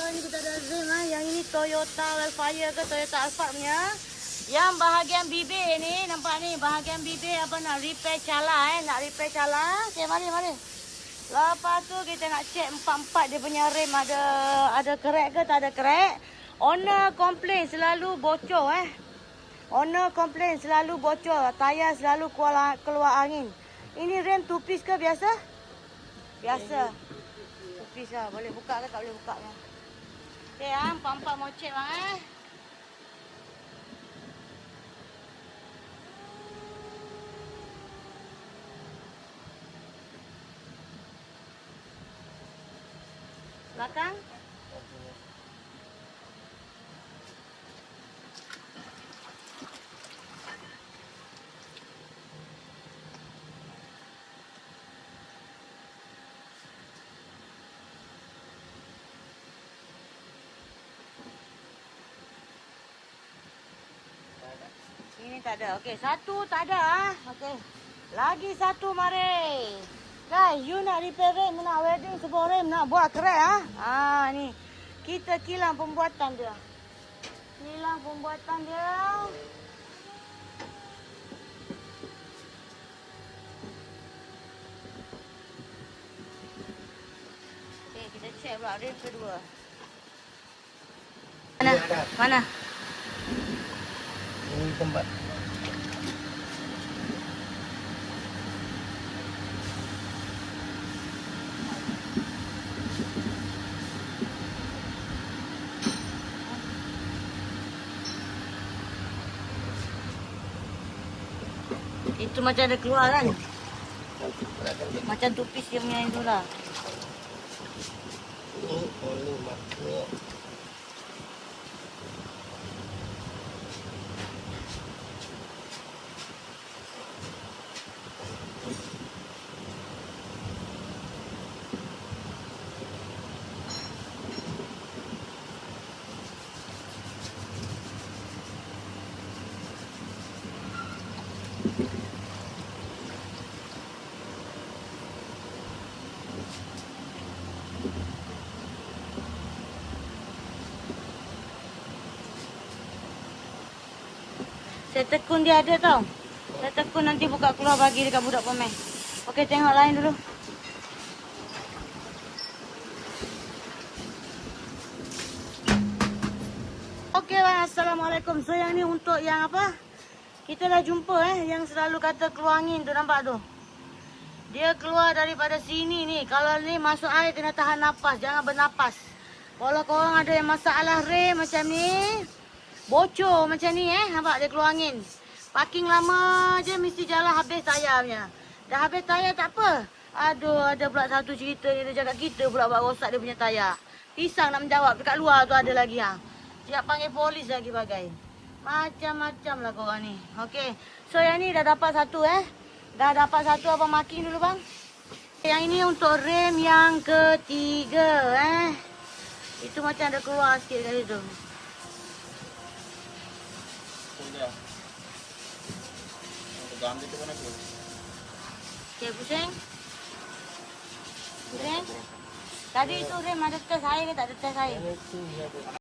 Sekarang ni kita ada rem Yang ini Toyota Wildfire ke Toyota Alphard punya. Yang bahagian bibir ni, nampak ni bahagian bibir apa nak repair cala nak repair cala. Okey, mari. Lepas tu kita nak check empat-empat dia punya rem ada crack ke tak ada crack. Owner complain selalu bocor Owner complain selalu bocor, tayar selalu keluar angin. Ini rem two piece ke biasa? Biasa. Two piece lah. Boleh buka ke tak boleh buka ni. Okey empat-empat mau check bang Belakang. Ini tak ada. Okey, satu tak ada Okey. Lagi satu mari. Guys, you nak repair rem, nak welding sebuah rem, nak buat crack ni. Kita kilang pembuatan dia. Okey, kita check pula rem kedua. Mana? Ini tempat. Itu macam ada keluar kan? Macam tupis dia punya itu lah. Ini oli maknya. Saya tekun dia ada tau. Saya tekun nanti buka keluar bagi dekat budak pemain. Okey, tengok lain dulu. Okey bang, Assalamualaikum. So yang ni untuk yang apa? Kita dah jumpa yang selalu kata keluar angin tu, nampak tu. Dia keluar daripada sini ni. Kalau ni masuk air kena tahan nafas, jangan bernapas. Kalau korang ada yang masalah rem macam ni, bocor macam ni nampak dia keluar angin. Parking lama je mesti jalan habis tayar punya. Dah habis tayar tak apa. Aduh, ada pula satu cerita dia cakap kita pula buat rosak dia punya tayar. Pisang nak menjawab, dekat luar tu ada lagi Siap panggil polis lagi bagai. Macam-macam lah korang ni. Okey. So yang ni dah dapat satu Dah dapat satu, abang marking dulu bang. Yang ini untuk rem yang ketiga Itu macam ada keluar sikit kat situ. Okey, pusing. Tadi itu rem ada tes air ke tak ada tes air?